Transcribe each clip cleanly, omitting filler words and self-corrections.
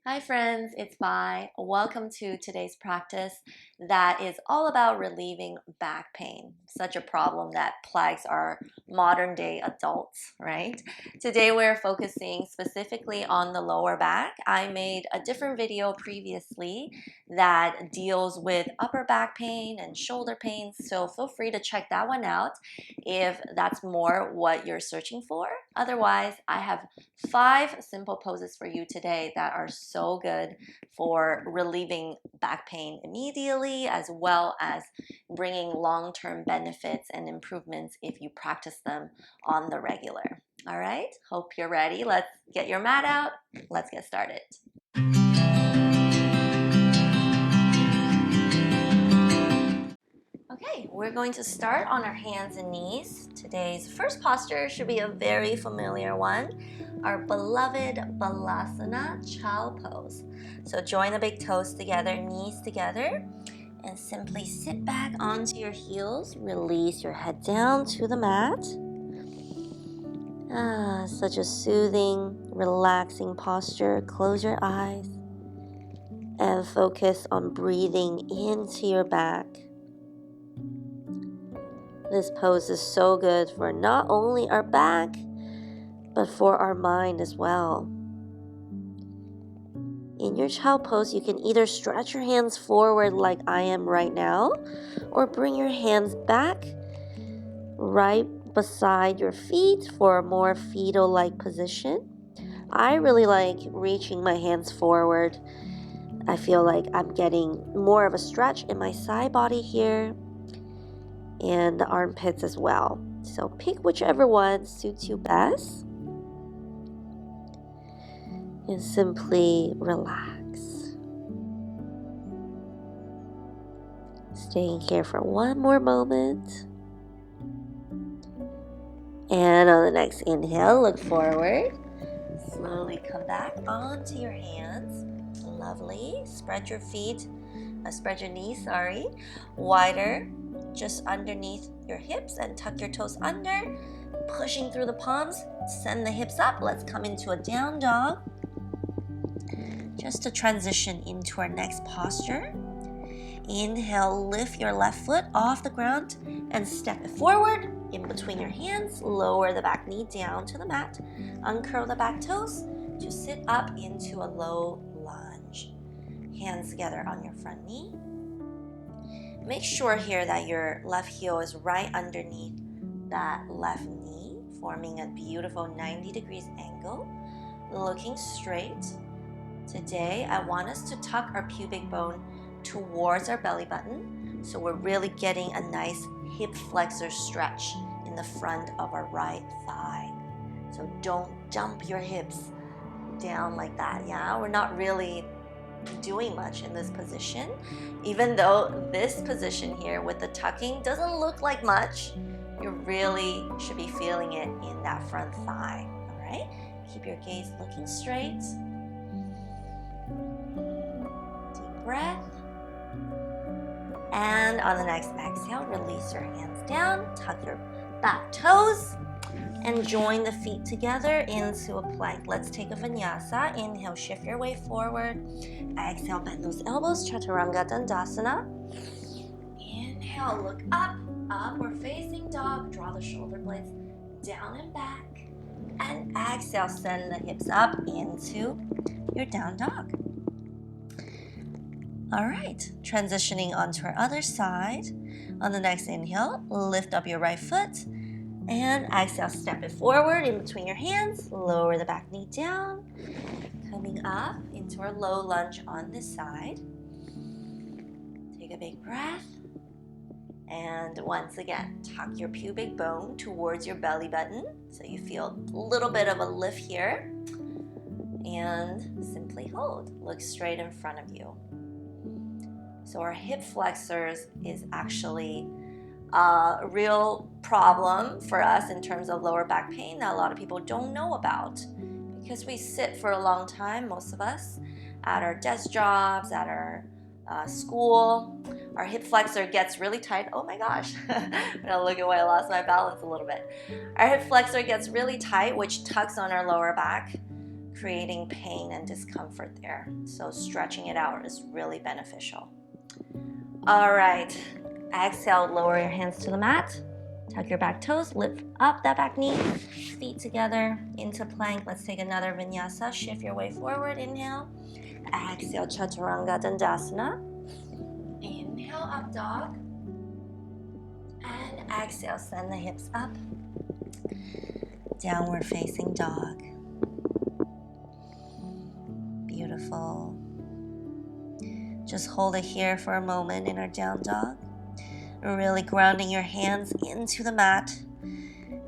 Hi friends, it's Bai. Welcome to today's practice that is all about relieving back pain, such a problem that plagues our modern day adults, right? Today we're focusing specifically on the lower back. I made a different video previously that deals with upper back pain and shoulder pain, so feel free to check that one out if that's more what you're searching for. Otherwise, I have 5 simple poses for you today that are so good for relieving back pain immediately, as well as bringing long-term benefits and improvements if you practice them on the regular. All right, hope you're ready. Let's get your mat out. Let's get started. Okay, we're going to start on our hands and knees. Today's first posture should be a very familiar one, our beloved Balasana Chow pose. So join the big toes together, knees together, and simply sit back onto your heels. Release your head down to the mat. Such a soothing, relaxing posture. Close your eyes and focus on breathing into your back. This pose is so good for not only our back, but for our mind as well. In your child pose, you can either stretch your hands forward like I am right now, or bring your hands back right beside your feet for a more fetal-like position. I really like reaching my hands forward. I feel like I'm getting more of a stretch in my side body here, and the armpits as well. So pick whichever one suits you best and simply relax. Staying here for one more moment. And on the next inhale, look forward. Slowly come back onto your hands. Lovely. Spread your knees, wider, just underneath your hips, and tuck your toes under, pushing through the palms. Send the hips up. Let's come into a down dog. Just to transition into our next posture. Inhale, lift your left foot off the ground and step it forward in between your hands. Lower the back knee down to the mat. Uncurl the back toes to sit up into a low lunge. Hands together on your front knee. Make sure here that your left heel is right underneath that left knee, forming a beautiful 90 degrees angle, looking straight. Today, I want us to tuck our pubic bone towards our belly button, so we're really getting a nice hip flexor stretch in the front of our right thigh. So don't dump your hips down like that, yeah? We're not really doing much in this position, even though this position here with the tucking doesn't look like much. You really should be feeling it in that front thigh, all right? Keep your gaze looking straight. Deep breath. And on the next exhale, release your hands down, tuck your back toes, and join the feet together into a plank. Let's take a vinyasa. Inhale, shift your way forward. Exhale, bend those elbows, chaturanga dandasana. Inhale, look up, upward facing dog. Draw the shoulder blades down and back. And exhale, send the hips up into your down dog. All right, transitioning onto our other side. On the next inhale, lift up your right foot. And exhale, step it forward in between your hands. Lower the back knee down. Coming up into our low lunge on this side. Take a big breath. And once again, tuck your pubic bone towards your belly button so you feel a little bit of a lift here. And simply hold. Look straight in front of you. So our hip flexors is actually a real problem for us in terms of lower back pain that a lot of people don't know about. Because we sit for a long time, most of us, at our desk jobs, at our school, our hip flexor gets really tight. Oh my gosh, I'm gonna look away, I lost my balance a little bit. Our hip flexor gets really tight, which tucks on our lower back, creating pain and discomfort there. So stretching it out is really beneficial. All right, exhale, lower your hands to the mat. Tuck your back toes, lift up that back knee, feet together into plank. Let's take another vinyasa. Shift your way forward. Inhale. Exhale, chaturanga dandasana. Inhale, up dog. And exhale, send the hips up. Downward facing dog. Beautiful. Just hold it here for a moment in our down dog. Really grounding your hands into the mat.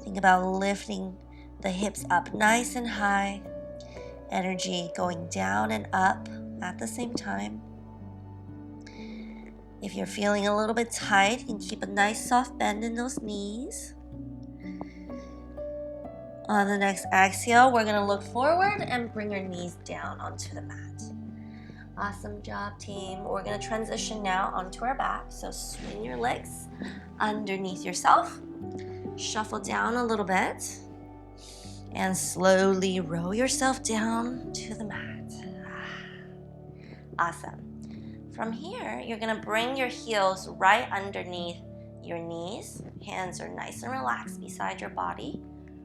Think about lifting the hips up nice and high. Energy going down and up at the same time. If you're feeling a little bit tight, you can keep a nice soft bend in those knees. On the next exhale, we're going to look forward and bring your knees down onto the mat. Awesome job, team. We're going to transition now onto our back. So swing your legs underneath yourself. Shuffle down a little bit. And slowly roll yourself down to the mat. Awesome. From here, you're going to bring your heels right underneath your knees. Hands are nice and relaxed beside your body.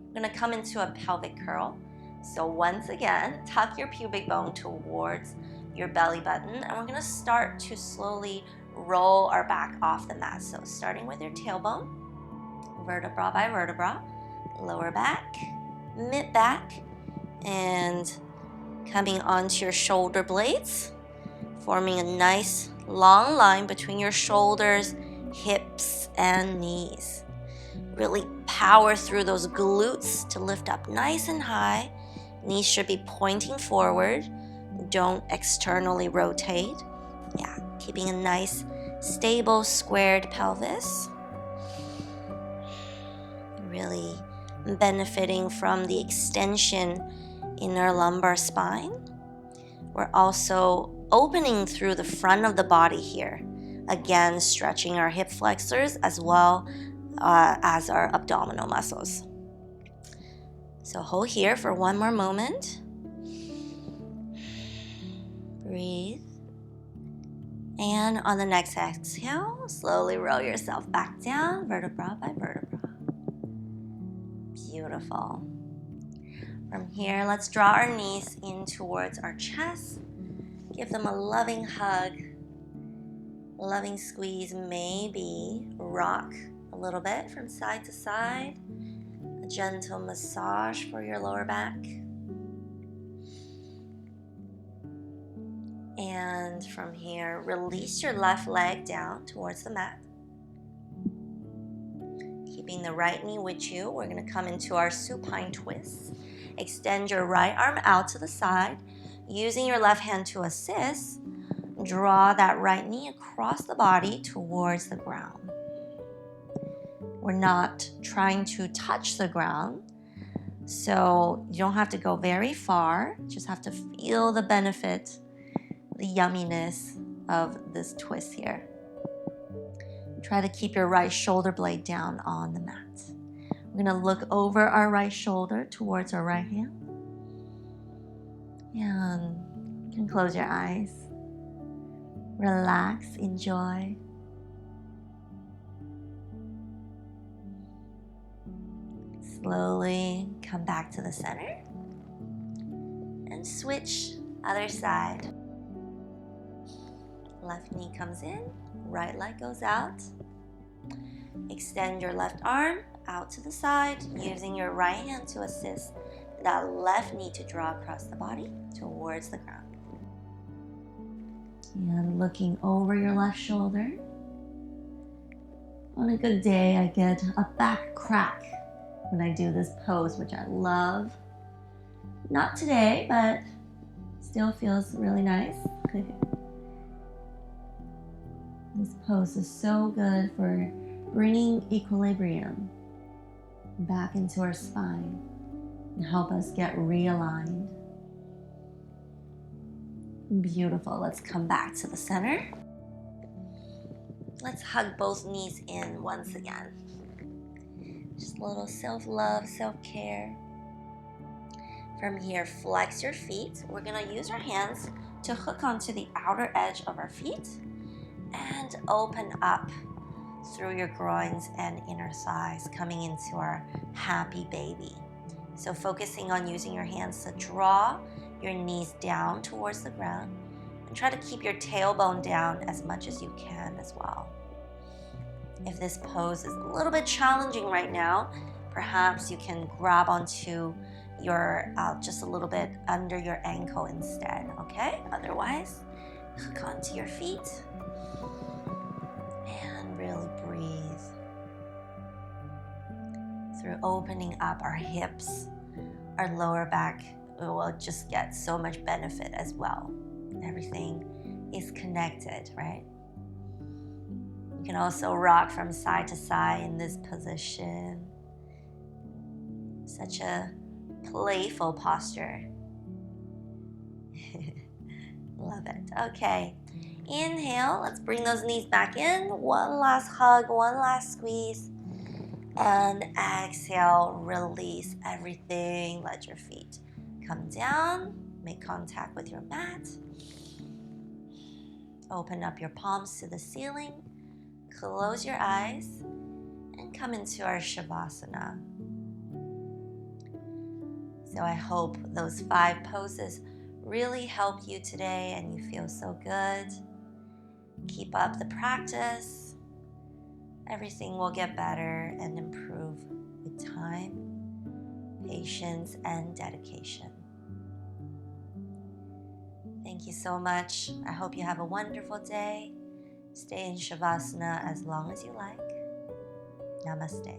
We're going to come into a pelvic curl. So once again, tuck your pubic bone towards your belly button, and we're going to start to slowly roll our back off the mat. So starting with your tailbone, vertebra by vertebra, lower back, mid back, and coming onto your shoulder blades, forming a nice long line between your shoulders, hips, and knees. Really power through those glutes to lift up nice and high. Knees should be pointing forward. Don't externally rotate. Yeah, keeping a nice, stable, squared pelvis. Really benefiting from the extension in our lumbar spine. We're also opening through the front of the body here. Again, stretching our hip flexors as well as our abdominal muscles. So hold here for one more moment. Breathe. And on the next exhale, slowly roll yourself back down, vertebra by vertebra. Beautiful. From here, let's draw our knees in towards our chest. Give them a loving hug, loving squeeze, maybe rock a little bit from side to side. A gentle massage for your lower back. And from here, release your left leg down towards the mat. Keeping the right knee with you, we're going to come into our supine twist. Extend your right arm out to the side. Using your left hand to assist, draw that right knee across the body towards the ground. We're not trying to touch the ground, so you don't have to go very far. Just have to feel the benefit, the yumminess of this twist here. Try to keep your right shoulder blade down on the mat. We're going to look over our right shoulder towards our right hand. And you can close your eyes. Relax, enjoy. Slowly come back to the center. And switch other side. Left knee comes in, right leg goes out. Extend your left arm out to the side, using your right hand to assist that left knee to draw across the body towards the ground. And looking over your left shoulder. On a good day, I get a back crack when I do this pose, which I love. Not today, but still feels really nice. This pose is so good for bringing equilibrium back into our spine and help us get realigned. Beautiful. Let's come back to the center. Let's hug both knees in once again. Just a little self-love, self-care. From here, flex your feet. We're gonna use our hands to hook onto the outer edge of our feet and open up through your groins and inner thighs, coming into our happy baby. So focusing on using your hands to draw your knees down towards the ground and try to keep your tailbone down as much as you can as well. If this pose is a little bit challenging right now, perhaps you can grab onto your, just a little bit under your ankle instead, okay? Otherwise, hook onto your feet and really breathe through opening up our hips. Our lower back will just get so much benefit as well. Everything is connected, right? You can also rock from side to side in this position. Such a playful posture. Love it. Okay. Inhale. Let's bring those knees back in. One last hug, one last squeeze. And exhale, release everything. Let your feet come down. Make contact with your mat. Open up your palms to the ceiling. Close your eyes and come into our Shavasana. So I hope those 5 poses really help you today and you feel so good. Keep up the practice. Everything will get better and improve with time, patience, and dedication. Thank you so much. I hope you have a wonderful day. Stay in Shavasana as long as you like. Namaste.